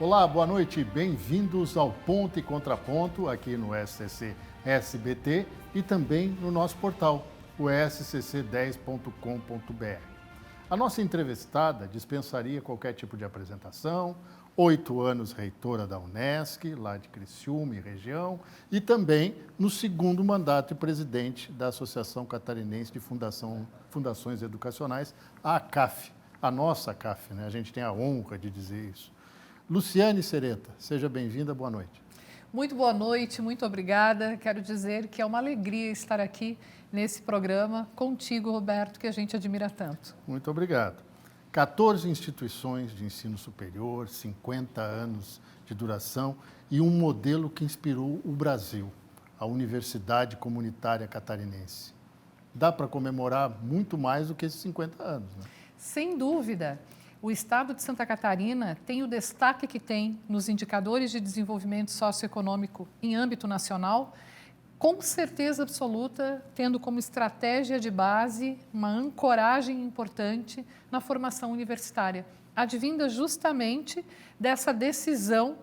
Olá, boa noite, bem-vindos ao Ponto e Contraponto aqui no SCC SBT e também no nosso portal, o scc10.com.br. A nossa entrevistada dispensaria qualquer tipo de apresentação, 8 anos reitora da Unesc, lá de Criciúma e região, e também no segundo mandato de presidente da Associação Catarinense de Fundações Educacionais, a ACAF, a nossa ACAF, né? A gente tem a honra de dizer isso. Luciane Sereta, seja bem-vinda, boa noite. Muito boa noite, muito obrigada. Quero dizer que é uma alegria estar aqui nesse programa contigo, Roberto, que a gente admira tanto. Muito obrigado. 14 instituições de ensino superior, 50 anos de duração e um modelo que inspirou o Brasil, a Universidade Comunitária Catarinense. Dá para comemorar muito mais do que esses 50 anos, né? Sem dúvida. O Estado de Santa Catarina tem o destaque que tem nos indicadores de desenvolvimento socioeconômico em âmbito nacional, com certeza absoluta, tendo como estratégia de base uma ancoragem importante na formação universitária, advinda justamente dessa decisão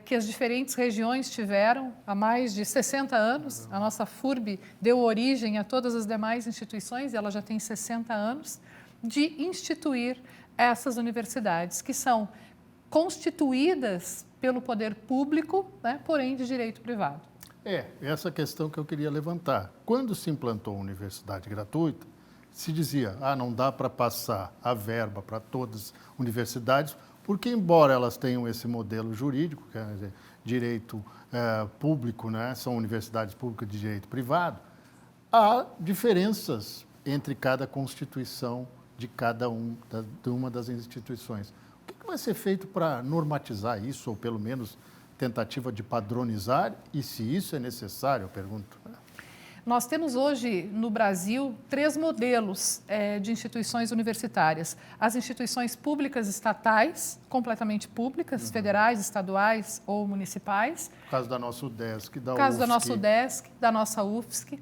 que as diferentes regiões tiveram há mais de 60 anos. A nossa FURB deu origem a todas as demais instituições, e ela já tem 60 anos, de instituir essas universidades, que são constituídas pelo poder público, né, porém de direito privado. Essa questão que eu queria levantar. Quando se implantou a universidade gratuita, se dizia, não dá para passar a verba para todas as universidades, porque embora elas tenham esse modelo jurídico, quer dizer, direito público, né, são universidades públicas de direito privado, há diferenças entre cada constituição de cada uma das instituições. O que vai ser feito para normatizar isso, ou pelo menos tentativa de padronizar, e se isso é necessário, eu pergunto. Nós temos hoje no Brasil 3 modelos de instituições universitárias. As instituições públicas estatais, completamente públicas, federais, estaduais ou municipais. No caso da nossa UDESC, da UFSC. No caso da nossa UDESC, da nossa UFSC.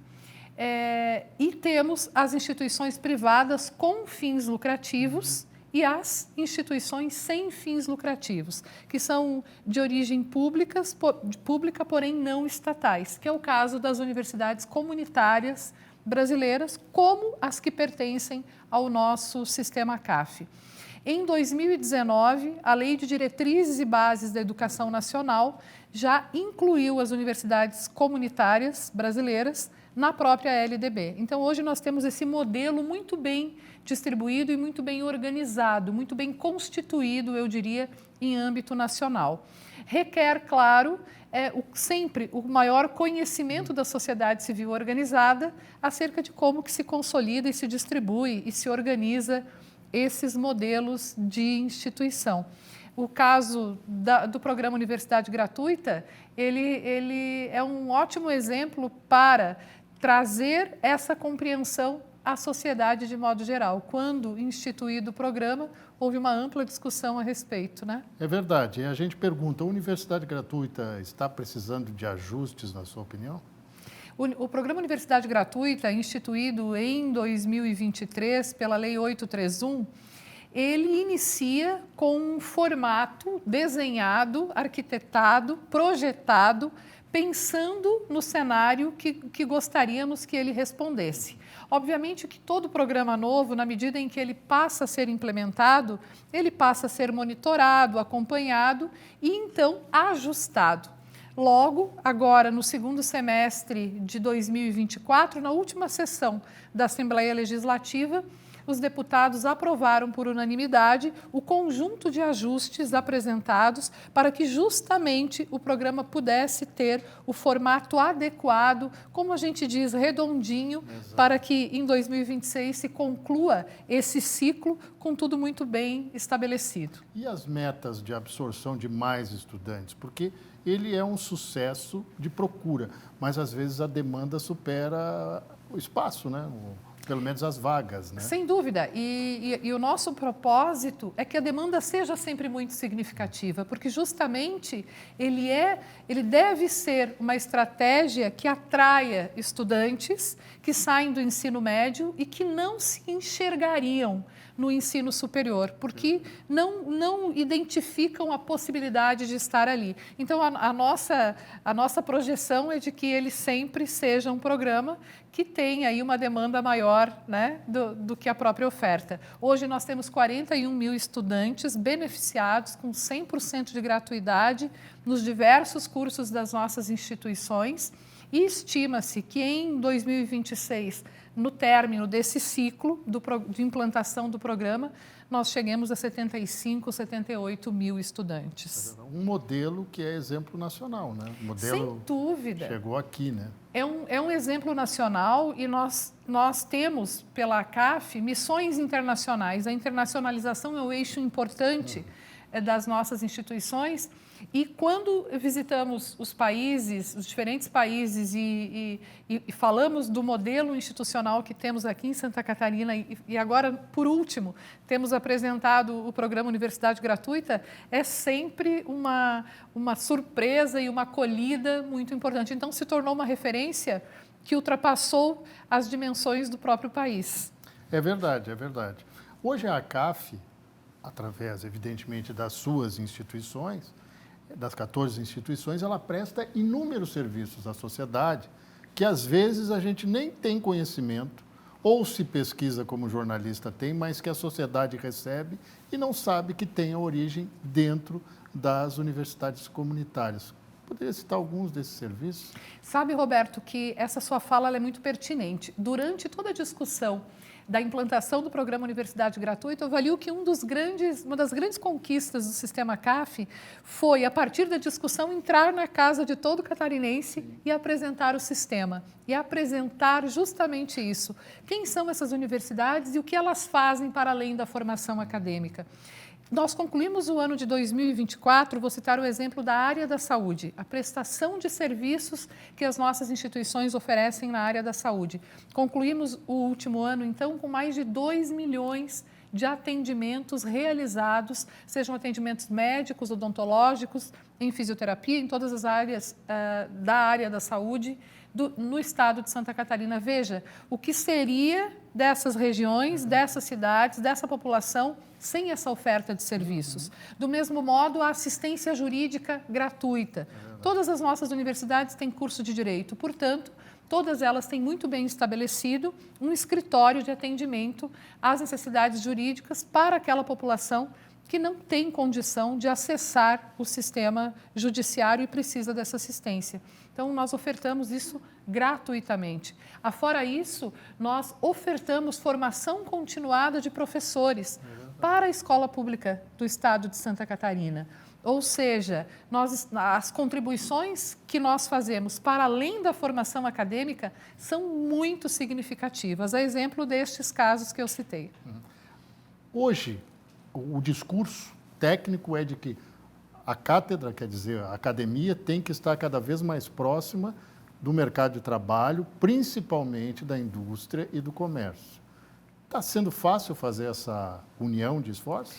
E temos as instituições privadas com fins lucrativos e as instituições sem fins lucrativos, que são de origem pública, porém não estatais, que é o caso das universidades comunitárias brasileiras, como as que pertencem ao nosso sistema CAF. Em 2019, a Lei de Diretrizes e Bases da Educação Nacional já incluiu as universidades comunitárias brasileiras na própria LDB. Então, hoje nós temos esse modelo muito bem distribuído e muito bem organizado, muito bem constituído, eu diria, em âmbito nacional. Requer, claro, sempre o maior conhecimento da sociedade civil organizada acerca de como que se consolida e se distribui e se organiza esses modelos de instituição. O caso do programa Universidade Gratuita, ele é um ótimo exemplo para trazer essa compreensão à sociedade de modo geral. Quando instituído o programa, houve uma ampla discussão a respeito, né? É verdade. E a gente pergunta, a Universidade Gratuita está precisando de ajustes, na sua opinião? O programa Universidade Gratuita, instituído em 2023 pela Lei 831, ele inicia com um formato desenhado, arquitetado, projetado, pensando no cenário que gostaríamos que ele respondesse. Obviamente que todo programa novo, na medida em que ele passa a ser implementado, ele passa a ser monitorado, acompanhado e então ajustado. Logo, agora no segundo semestre de 2024, na última sessão da Assembleia Legislativa, os deputados aprovaram por unanimidade o conjunto de ajustes apresentados para que justamente o programa pudesse ter o formato adequado, como a gente diz, redondinho, exato, para que em 2026 se conclua esse ciclo com tudo muito bem estabelecido. E as metas de absorção de mais estudantes? Porque ele é um sucesso de procura, mas às vezes a demanda supera o espaço, né? pelo menos as vagas, né? Sem dúvida. E o nosso propósito é que a demanda seja sempre muito significativa, porque justamente ele deve ser uma estratégia que atraia estudantes que saem do ensino médio e que não se enxergariam no ensino superior, porque não identificam a possibilidade de estar ali. Então, a nossa projeção é de que ele sempre seja um programa que tenha aí uma demanda maior, né, do que a própria oferta. Hoje nós temos 41 mil estudantes beneficiados com 100% de gratuidade nos diversos cursos das nossas instituições e estima-se que em 2026, no término desse ciclo de implantação do programa, nós cheguemos a 75, 78 mil estudantes. Um modelo que é exemplo nacional, né? O modelo sem dúvida. Chegou aqui, né? É um exemplo nacional e nós temos, pela CAF, missões internacionais. A internacionalização é um eixo importante das nossas instituições. E quando visitamos os países, os diferentes países e falamos do modelo institucional que temos aqui em Santa Catarina e agora, por último, temos apresentado o programa Universidade Gratuita, é sempre uma surpresa e uma acolhida muito importante. Então, se tornou uma referência que ultrapassou as dimensões do próprio país. É verdade, é verdade. Hoje a CAF, através, evidentemente, das suas instituições, das 14 instituições, ela presta inúmeros serviços à sociedade que, às vezes, a gente nem tem conhecimento ou se pesquisa como jornalista tem, mas que a sociedade recebe e não sabe que tem a origem dentro das universidades comunitárias. Poderia citar alguns desses serviços? Sabe, Roberto, que essa sua fala é muito pertinente. Durante toda a discussão da implantação do programa Universidade Gratuita, eu avalio que uma das grandes conquistas do sistema CAF foi, a partir da discussão, entrar na casa de todo catarinense e apresentar o sistema. E apresentar justamente isso. Quem são essas universidades e o que elas fazem para além da formação acadêmica? Nós concluímos o ano de 2024, vou citar o exemplo da área da saúde, a prestação de serviços que as nossas instituições oferecem na área da saúde. Concluímos o último ano, então, com mais de 2 milhões de atendimentos realizados, sejam atendimentos médicos, odontológicos, em fisioterapia, em todas as áreas da área da saúde, no estado de Santa Catarina. Veja, o que seria dessas regiões, dessas cidades, dessa população, sem essa oferta de serviços. Do mesmo modo, a assistência jurídica gratuita. Todas as nossas universidades têm curso de direito, portanto, todas elas têm muito bem estabelecido um escritório de atendimento às necessidades jurídicas para aquela população que não tem condição de acessar o sistema judiciário e precisa dessa assistência. Então, nós ofertamos isso gratuitamente. Afora isso, nós ofertamos formação continuada de professores para a escola pública do estado de Santa Catarina. Ou seja, as contribuições que nós fazemos para além da formação acadêmica são muito significativas, a exemplo destes casos que eu citei. Hoje, o discurso técnico é de que a cátedra, quer dizer, a academia, tem que estar cada vez mais próxima do mercado de trabalho, principalmente da indústria e do comércio. Está sendo fácil fazer essa união de esforços?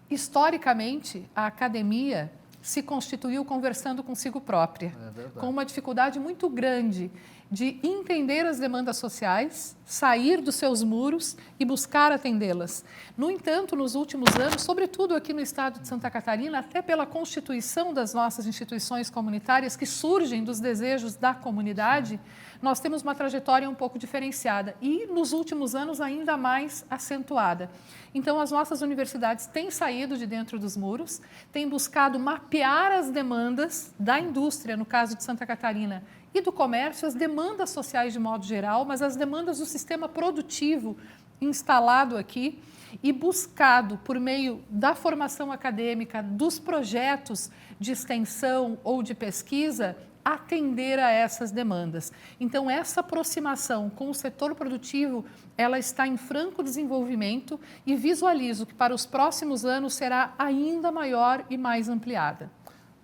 Historicamente, a academia se constituiu conversando consigo própria, com uma dificuldade muito grande de entender as demandas sociais, sair dos seus muros e buscar atendê-las. No entanto, nos últimos anos, sobretudo aqui no estado de Santa Catarina, até pela constituição das nossas instituições comunitárias, que surgem dos desejos da comunidade, nós temos uma trajetória um pouco diferenciada e, nos últimos anos, ainda mais acentuada. Então, as nossas universidades têm saído de dentro dos muros, têm buscado mapear as demandas da indústria, no caso de Santa Catarina, e do comércio, as demandas sociais de modo geral, mas as demandas do sistema produtivo instalado aqui e buscado, por meio da formação acadêmica, dos projetos de extensão ou de pesquisa, atender a essas demandas. Então, essa aproximação com o setor produtivo, ela está em franco desenvolvimento e visualizo que para os próximos anos será ainda maior e mais ampliada.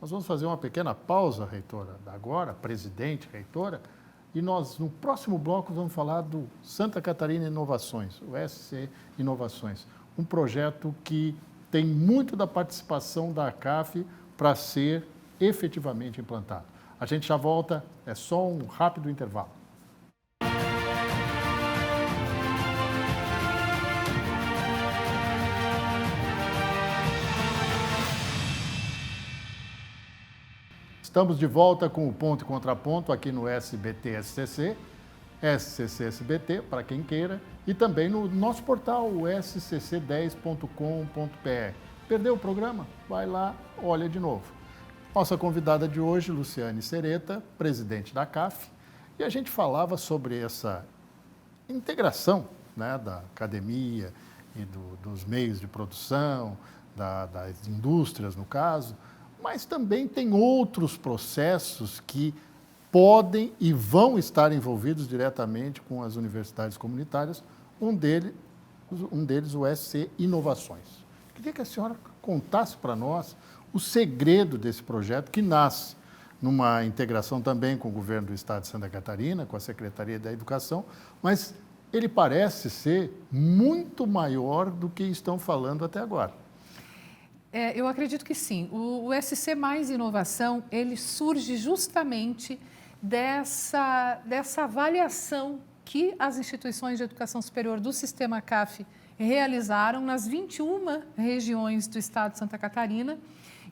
Nós vamos fazer uma pequena pausa, reitora, agora, presidente, reitora, E nós, no próximo bloco, vamos falar do Santa Catarina Inovações, o SC Inovações, um projeto que tem muito da participação da CAF para ser efetivamente implantado. A gente já volta, é só um rápido intervalo. Estamos de volta com o Ponto e Contraponto aqui no SBT-SCC, SCC-SBT, para quem queira, e também no nosso portal, o scc10.com.br. Perdeu o programa? Vai lá, olha de novo. Nossa convidada de hoje, Luciane Sereta, presidente da CAF, e a gente falava sobre essa integração, né, da academia e dos meios de produção, das indústrias, no caso, mas também tem outros processos que podem e vão estar envolvidos diretamente com as universidades comunitárias, um deles o SC Inovações. Queria que a senhora contasse para nós o segredo desse projeto, que nasce numa integração também com o governo do Estado de Santa Catarina, com a Secretaria da Educação, mas ele parece ser muito maior do que estão falando até agora. Eu acredito que sim. O SC Mais Inovação, ele surge justamente dessa avaliação que as instituições de educação superior do Sistema CAF realizaram nas 21 regiões do Estado de Santa Catarina,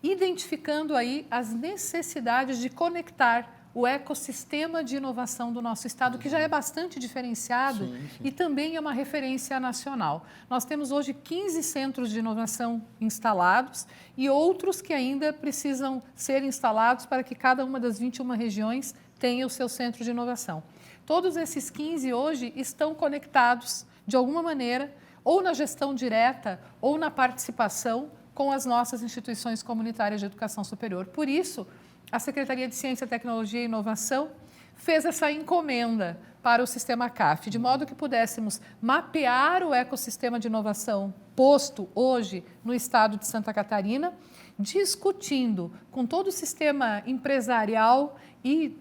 identificando aí as necessidades de conectar o ecossistema de inovação do nosso estado, que já é bastante diferenciado e também é uma referência nacional. Nós temos hoje 15 centros de inovação instalados e outros que ainda precisam ser instalados para que cada uma das 21 regiões tenha o seu centro de inovação. Todos esses 15 hoje estão conectados, de alguma maneira, ou na gestão direta ou na participação com as nossas instituições comunitárias de educação superior. Por isso, a Secretaria de Ciência, Tecnologia e Inovação fez essa encomenda para o Sistema CAF, de modo que pudéssemos mapear o ecossistema de inovação posto hoje no estado de Santa Catarina, discutindo com todo o sistema empresarial e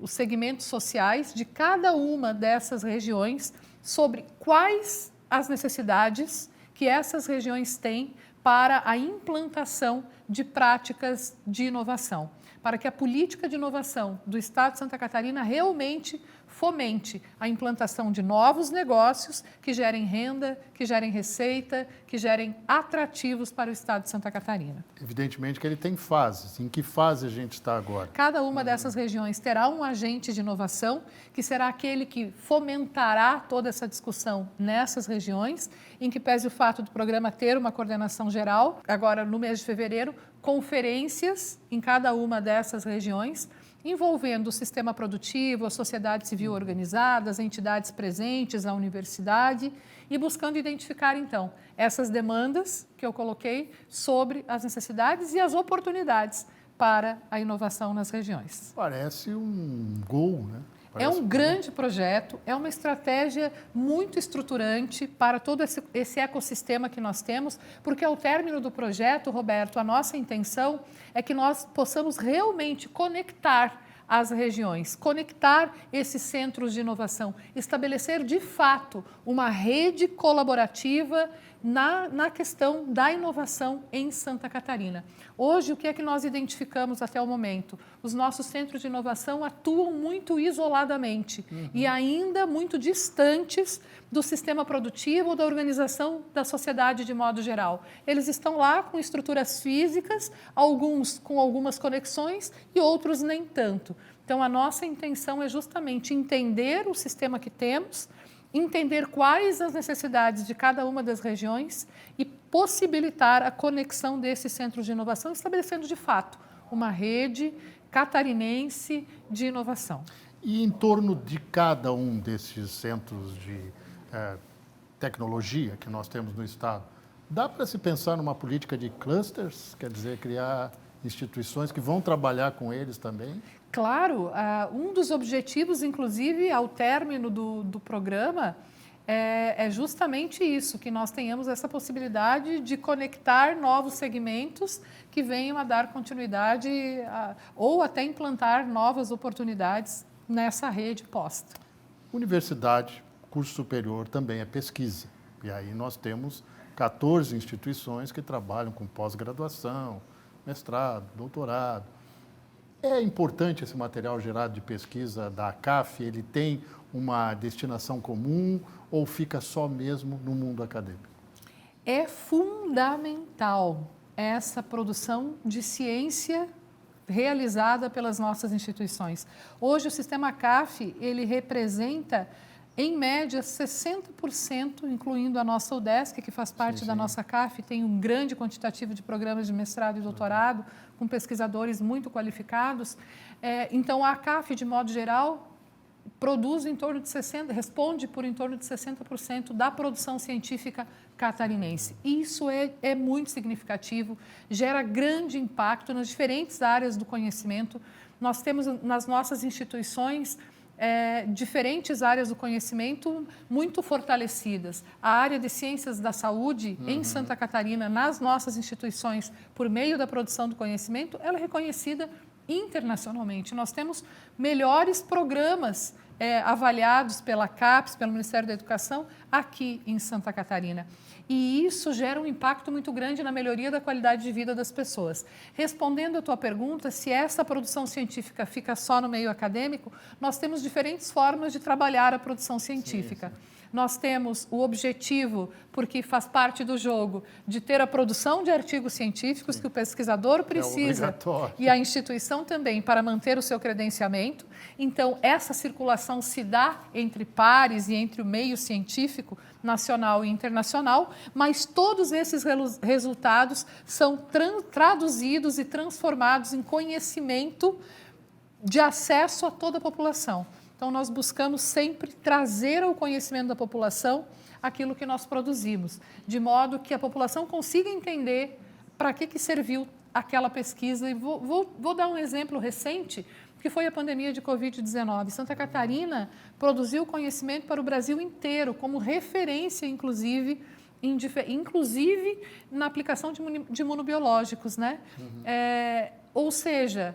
os segmentos sociais de cada uma dessas regiões sobre quais as necessidades que essas regiões têm para a implantação de práticas de inovação, para que a política de inovação do Estado de Santa Catarina realmente fomente a implantação de novos negócios que gerem renda, que gerem receita, que gerem atrativos para o Estado de Santa Catarina. Evidentemente que ele tem fases. Em que fase a gente está agora? Cada uma dessas regiões terá um agente de inovação, que será aquele que fomentará toda essa discussão nessas regiões, em que pese o fato do programa ter uma coordenação geral, agora no mês de fevereiro, conferências em cada uma dessas regiões, envolvendo o sistema produtivo, a sociedade civil organizada, as entidades presentes, a universidade, e buscando identificar, então, essas demandas que eu coloquei sobre as necessidades e as oportunidades para a inovação nas regiões. Parece um gol, né? É um grande projeto, é uma estratégia muito estruturante para todo esse ecossistema que nós temos, porque ao término do projeto, Roberto, a nossa intenção é que nós possamos realmente conectar as regiões, conectar esses centros de inovação, estabelecer de fato uma rede colaborativa na questão da inovação em Santa Catarina. Hoje, o que é que nós identificamos até o momento? Os nossos centros de inovação atuam muito isoladamente e ainda muito distantes do sistema produtivo ou da organização da sociedade de modo geral. Eles estão lá com estruturas físicas, alguns com algumas conexões e outros nem tanto. Então, a nossa intenção é justamente entender o sistema que temos, entender quais as necessidades de cada uma das regiões e possibilitar a conexão desses centros de inovação, estabelecendo de fato uma rede catarinense de inovação. E em torno de cada um desses centros de tecnologia que nós temos no Estado, dá para se pensar numa política de clusters, quer dizer, criar instituições que vão trabalhar com eles também? Claro, um dos objetivos, inclusive, ao término do programa, é justamente isso, que nós tenhamos essa possibilidade de conectar novos segmentos que venham a dar continuidade ou até implantar novas oportunidades nessa rede posta. Universidade, curso superior também é pesquisa. E aí nós temos 14 instituições que trabalham com pós-graduação, mestrado, doutorado. É importante esse material gerado de pesquisa da CAF? Ele tem uma destinação comum ou fica só mesmo no mundo acadêmico? É fundamental essa produção de ciência realizada pelas nossas instituições. Hoje o sistema CAF, ele representa em média 60%, incluindo a nossa UDESC, que faz parte da nossa CAF, tem um grande quantitativo de programas de mestrado e doutorado, com pesquisadores muito qualificados. Então a CAF, de modo geral, produz em torno de 60%, responde por em torno de 60% da produção científica catarinense. Isso é muito significativo, gera grande impacto nas diferentes áreas do conhecimento. Nós temos nas nossas instituições diferentes áreas do conhecimento muito fortalecidas. A área de ciências da saúde em Santa Catarina, nas nossas instituições, por meio da produção do conhecimento, ela é reconhecida internacionalmente. Nós temos melhores programas avaliados pela CAPES, pelo Ministério da Educação, aqui em Santa Catarina. E isso gera um impacto muito grande na melhoria da qualidade de vida das pessoas. Respondendo à tua pergunta, se essa produção científica fica só no meio acadêmico, nós temos diferentes formas de trabalhar a produção científica. Sim, sim. Nós temos o objetivo, porque faz parte do jogo, de ter a produção de artigos científicos que o pesquisador precisa e a instituição também para manter o seu credenciamento. Então, essa circulação se dá entre pares e entre o meio científico nacional e internacional, mas todos esses resultados são traduzidos e transformados em conhecimento de acesso a toda a população. Então, nós buscamos sempre trazer ao conhecimento da população aquilo que nós produzimos, de modo que a população consiga entender para que serviu aquela pesquisa. E vou dar um exemplo recente, que foi a pandemia de Covid-19. Santa Catarina produziu conhecimento para o Brasil inteiro, como referência, inclusive na aplicação de imunobiológicos, né? Ou seja,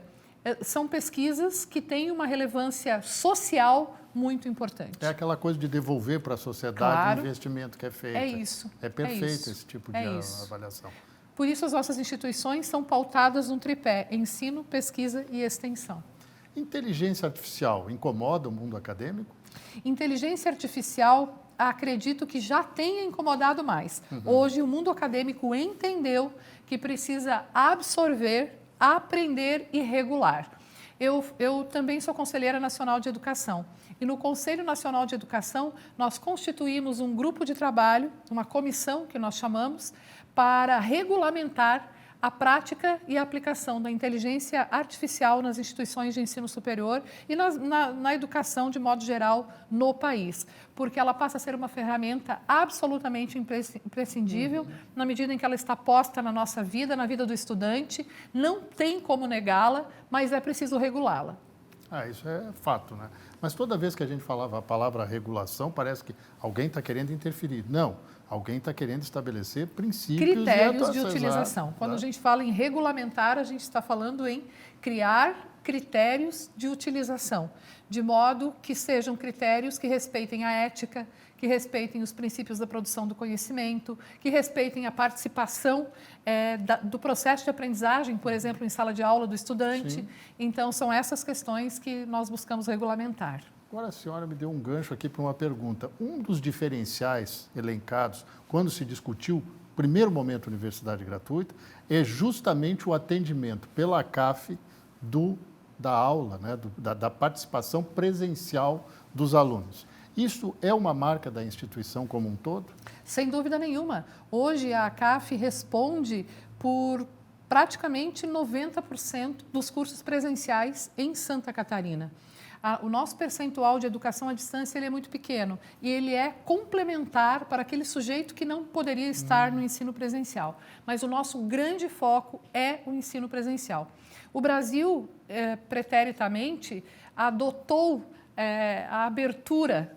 são pesquisas que têm uma relevância social muito importante. É aquela coisa de devolver para a sociedade o investimento que é feito. É isso. É perfeito esse tipo de avaliação. Por isso, as nossas instituições são pautadas num tripé: ensino, pesquisa e extensão. Inteligência artificial incomoda o mundo acadêmico? Inteligência artificial, acredito que já tenha incomodado mais. Hoje, o mundo acadêmico entendeu que precisa absorver, aprender e regular. Eu também sou conselheira nacional de educação e no Conselho Nacional de Educação nós constituímos um grupo de trabalho, uma comissão que nós chamamos, para regulamentar a prática e a aplicação da inteligência artificial nas instituições de ensino superior e na educação de modo geral no país, porque ela passa a ser uma ferramenta absolutamente imprescindível na medida em que ela está posta na nossa vida, na vida do estudante, não tem como negá-la, mas é preciso regulá-la. Isso é fato, né? Mas toda vez que a gente falava a palavra regulação, parece que alguém está querendo interferir. Não, alguém está querendo estabelecer princípios critérios de utilização. Quando a gente fala em regulamentar, a gente está falando em criar critérios de utilização, de modo que sejam critérios que respeitem a ética, que respeitem os princípios da produção do conhecimento, que respeitem a participação do processo de aprendizagem, por exemplo, em sala de aula do estudante. Sim. Então, são essas questões que nós buscamos regulamentar. Agora a senhora me deu um gancho aqui para uma pergunta. Um dos diferenciais elencados quando se discutiu o primeiro momento Universidade Gratuita é justamente o atendimento pela CAF da aula, né, da participação presencial dos alunos. Isso é uma marca da instituição como um todo? Sem dúvida nenhuma. Hoje a CAF responde por praticamente 90% dos cursos presenciais em Santa Catarina. O nosso percentual de educação à distância ele é muito pequeno e ele é complementar para aquele sujeito que não poderia estar no ensino presencial. Mas o nosso grande foco é o ensino presencial. O Brasil, preteritamente, adotou a abertura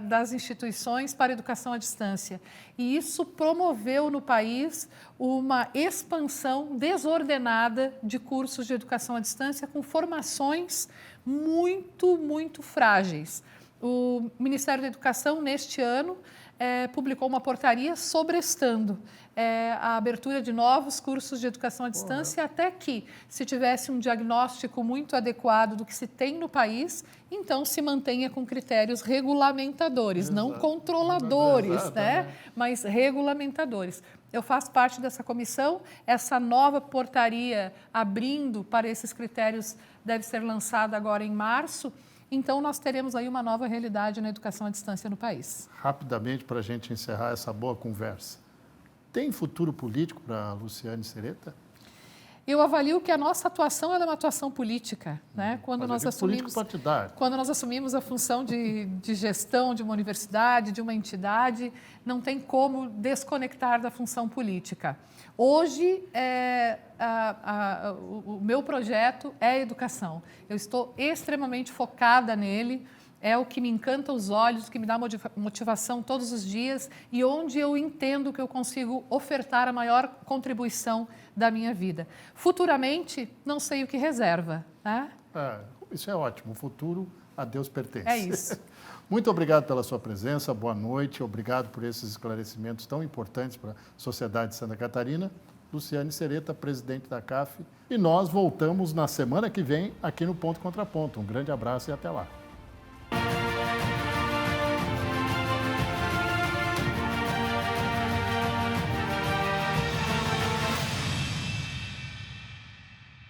das instituições para a educação à distância. E isso promoveu no país uma expansão desordenada de cursos de educação à distância com formações muito frágeis. O Ministério da Educação, neste ano, publicou uma portaria sobrestando a abertura de novos cursos de educação à distância, até que, se tivesse um diagnóstico muito adequado do que se tem no país, então se mantenha com critérios regulamentadores, não controladores, né? Mas regulamentadores. Eu faço parte dessa comissão, essa nova portaria abrindo para esses critérios deve ser lançada agora em março. Então, nós teremos aí uma nova realidade na educação à distância no país. Rapidamente, para a gente encerrar essa boa conversa. Tem futuro político para a Luciane Sereta? Eu avalio que a nossa atuação é uma atuação política, né? Quando nós assumimos a função de gestão de uma universidade, de uma entidade, não tem como desconectar da função política. Hoje, o meu projeto é a educação. Eu estou extremamente focada nele. É o que me encanta os olhos, o que me dá motivação todos os dias e onde eu entendo que eu consigo ofertar a maior contribuição da minha vida. Futuramente, não sei o que reserva, né? Isso é ótimo. O futuro a Deus pertence. É isso. Muito obrigado pela sua presença, boa noite, obrigado por esses esclarecimentos tão importantes para a sociedade de Santa Catarina. Luciane Sereta, presidente da CAF. E nós voltamos na semana que vem aqui no Ponto Contra Ponto. Um grande abraço e até lá.